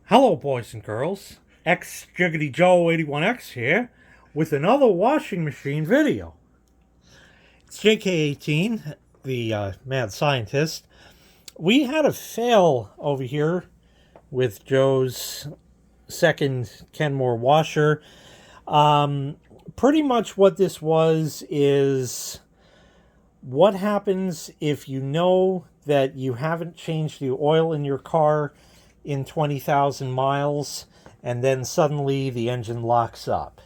Hello, boys and girls. X Jiggity Joe 81X here with another washing machine video. It's JK18, the mad scientist. We had a fail over here with Joe's second Kenmore washer. Pretty much what this was is what happens if you know that you haven't changed the oil in your car in 20,000 miles and then suddenly the engine locks up.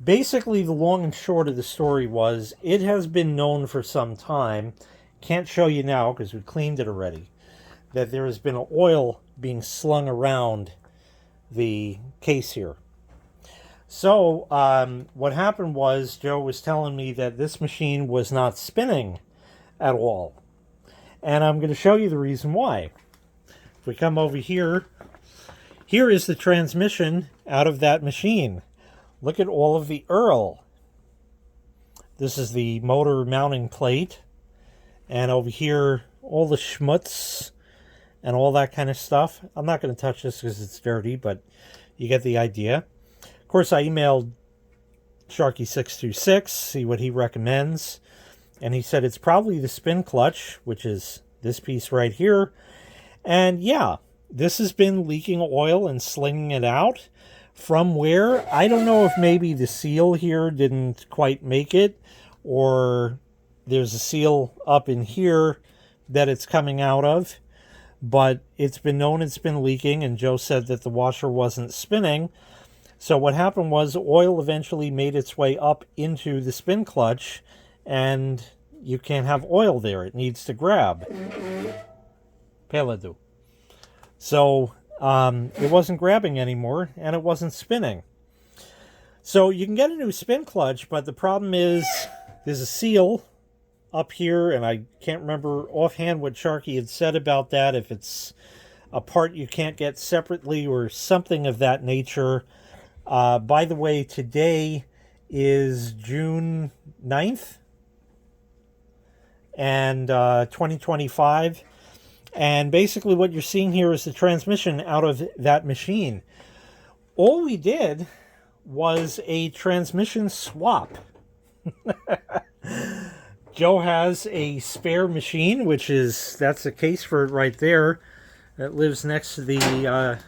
Basically, the long and short of the story was it has been known for some time, can't show you now because we cleaned it already, that there has been oil being slung around the case here. So what happened was Joe was telling me that this machine was not spinning at all. And I'm going to show you the reason why. If we come over here, here is the transmission out of that machine. Look at all of the Earl. This is the motor mounting plate. And over here, all the schmutz and all that kind of stuff. I'm not going to touch this because it's dirty, but you get the idea. Of course, I emailed Sharky626, see what he recommends. And he said it's probably the spin clutch, which is this piece right here. And yeah, this has been leaking oil and slinging it out. From where? I don't know if maybe the seal here didn't quite make it, or there's a seal up in here that it's coming out of. But it's been known it's been leaking, and Joe said that the washer wasn't spinning. So what happened was oil eventually made its way up into the spin clutch, and you can't have oil there. It needs to grab. Peladu. So it wasn't grabbing anymore, and it wasn't spinning. So you can get a new spin clutch, but the problem is there's a seal up here, and I can't remember offhand what Sharky had said about that, if it's a part you can't get separately or something of that nature. By the way, today is June 9th, and 2025. And basically what you're seeing here is the transmission out of that machine. All we did was a transmission swap. Joe has a spare machine, that's the case for it right there. That lives next to the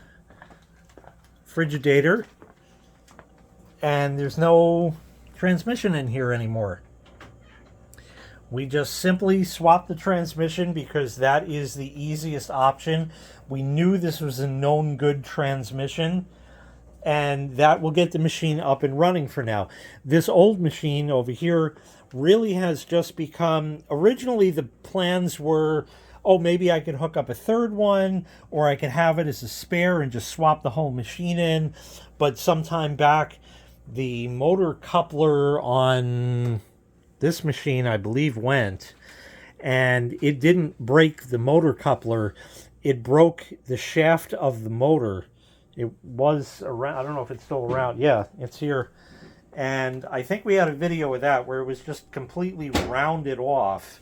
Frigidator. And there's no transmission in here anymore. We just simply swapped the transmission because that is the easiest option. We knew this was a known good transmission, and that will get the machine up and running for now. This old machine over here really has just become, originally the plans were, oh, maybe I could hook up a third one, or I could have it as a spare and just swap the whole machine in. But sometime back, the motor coupler on this machine, I believe, went, and it didn't break the motor coupler. It broke the shaft of the motor. It was around, I don't know if it's still around. Yeah, it's here. And I think we had a video of that where it was just completely rounded off.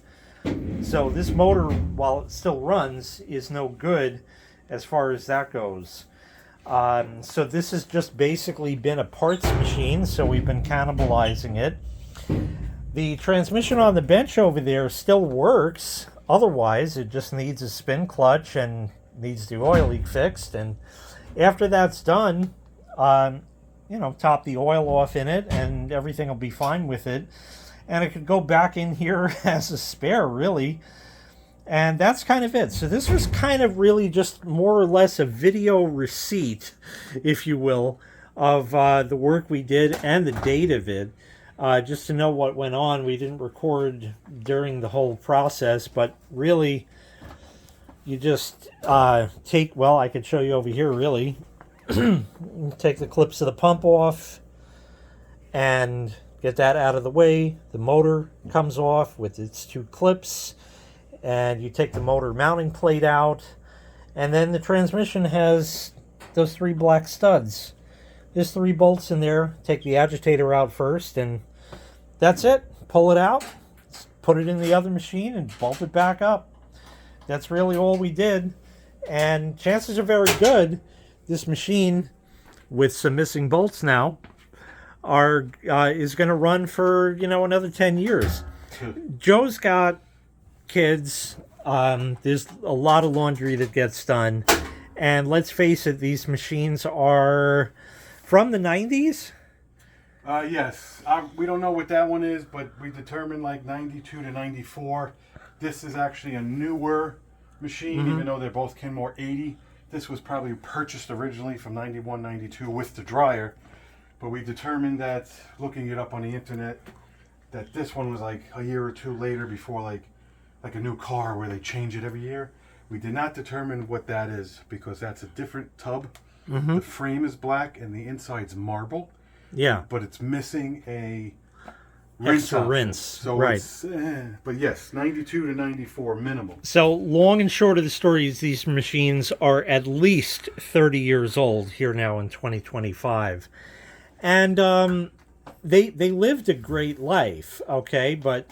So this motor, while it still runs, is no good as far as that goes. So this has just basically been a parts machine, so we've been cannibalizing it. The transmission on the bench over there still works. Otherwise, it just needs a spin clutch and needs the oil leak fixed. And after that's done, top the oil off in it, and everything will be fine with it. And it could go back in here as a spare, really. And that's kind of it. So this was kind of really just more or less a video receipt, if you will, of the work we did and the date of it. Just to know what went on. We didn't record during the whole process, but really, you just take, well, I could show you over here, really. Take the clips of the pump off and get that out of the way. The motor comes off with its two clips, and you take the motor mounting plate out, and then the transmission has those three black studs. There's 3 bolts in there. Take the agitator out first, and that's it. Pull it out, put it in the other machine, and bolt it back up. That's really all we did. And chances are very good this machine, with some missing bolts now, is going to run for, another 10 years. Joe's got kids. There's a lot of laundry that gets done. And let's face it, these machines are from the 90s? Yes. We don't know what that one is, but we determined like 92 to 94. This is actually a newer machine, even though they're both Kenmore 80. This was probably purchased originally from 91, 92 with the dryer. But we determined that, looking it up on the internet, that this one was like a year or two later, before like a new car where they change it every year. We did not determine what that is, because that's a different tub. The frame is black and the inside's marble. Yeah. But it's missing a extra rinse. So right. It's, but yes, 92 to 94 minimum. So long and short of the story is these machines are at least 30 years old here now in 2025. And they lived a great life, okay? But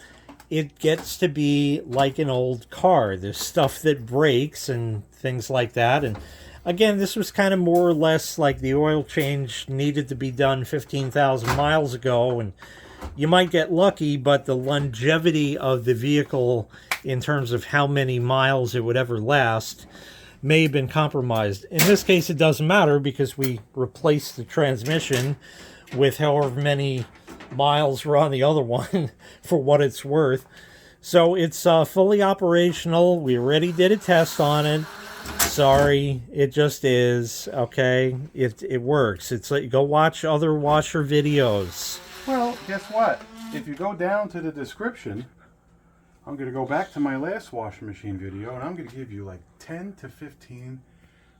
it gets to be like an old car. There's stuff that breaks and things like that. And again, this was kind of more or less like the oil change needed to be done 15,000 miles ago. And you might get lucky, but the longevity of the vehicle in terms of how many miles it would ever last may have been compromised. In this case, it doesn't matter because we replaced the transmission with however many miles were on the other one for what it's worth. So it's fully operational. We already did a test on it. Sorry, it just is. Okay, it works. It's like, go watch other washer videos. Well, guess what? If you go down to the description, I'm going to go back to my last washing machine video, and I'm going to give you like 10 to 15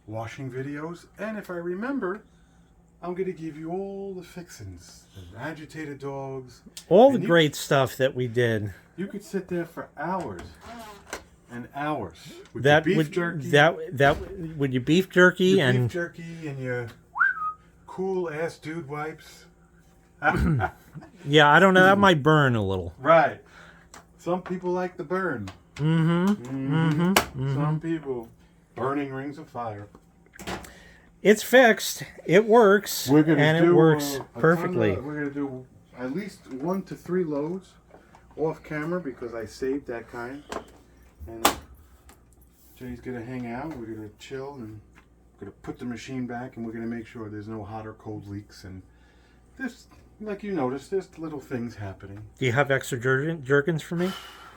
washing videos. And if I remember, I'm going to give you all the fixins, the agitated dogs. All the great stuff that we did. You could sit there for hours and hours with That your beef would jerky. that with your beef jerky your and beef jerky and your cool ass dude wipes. yeah, I don't know. That might burn a little. Right. Some people like the burn. Some people burning rings of fire. It's fixed. It works. We're gonna and do, it works perfectly. We're going to do at least 1 to 3 loads off camera because I saved that kind. And Jay's going to hang out. We're going to chill and we're going to put the machine back, and we're going to make sure there's no hot or cold leaks. And there's, like you noticed, there's little things happening. Do you have extra jerkins for me?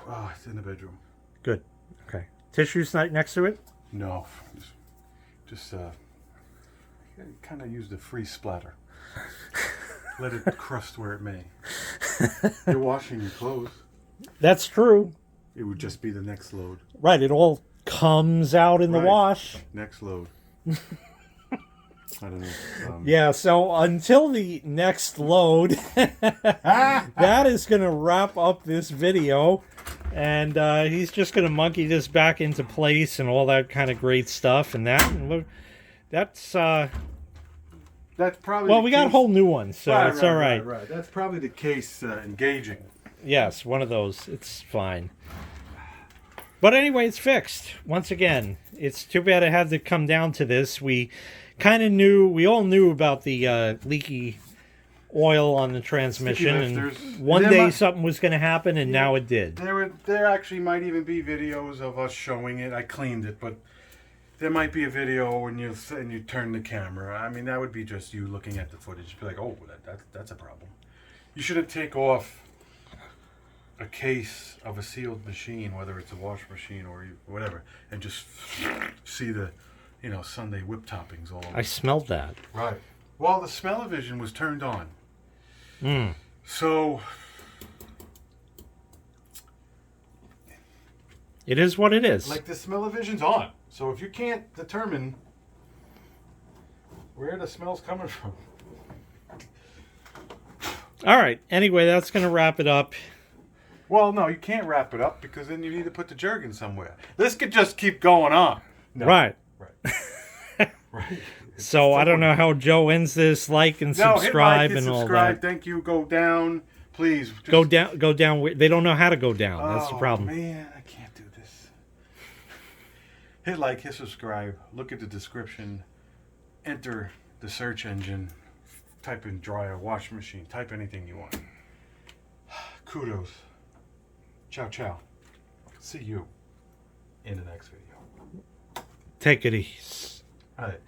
Oh, it's in the bedroom. Good. Okay. Tissues next to it? No. Just kind of use the free splatter. Let it crust where it may. You're washing your clothes. That's true. It would just be the next load. Right. It all comes out in the wash. Next load. I don't know. Yeah, so until the next load, that is going to wrap up this video. And he's just going to monkey this back into place and all that kind of great stuff. And that's probably well, we got a whole new one, so it's all right. Right. That's probably the case engaging. Yes, one of those. It's fine. But anyway, it's fixed. Once again, it's too bad it had to come down to this. We all knew about the leaky oil on the transmission, and one day something was going to happen, and now it did. There actually might even be videos of us showing it. I cleaned it, but there might be a video when you turn the camera. I mean, that would be just you looking at the footage. Be like, oh, that's a problem. You shouldn't take off a case of a sealed machine, whether it's a wash machine or whatever, and just see the, Sunday whip toppings all over. I smelled that. Right. Well, the smell-o-vision was turned on. So it is what it is. Like, the smell-o-vision's on. So if you can't determine where the smell's coming from. All right. Anyway, that's going to wrap it up. Well, no, you can't wrap it up because then you need to put the jerkin somewhere. This could just keep going on. No. Right. Right. So I don't know how Joe ends this. Like and subscribe hit like, and all subscribe. that. Thank you. Go down, please. Just... Go down. They don't know how to go down. That's the problem. Man, I can't do this. Hit like, hit subscribe, look at the description, enter the search engine, type in dryer, washing machine, type anything you want. Kudos. Ciao, ciao. See you in the next video. Take it easy. All right.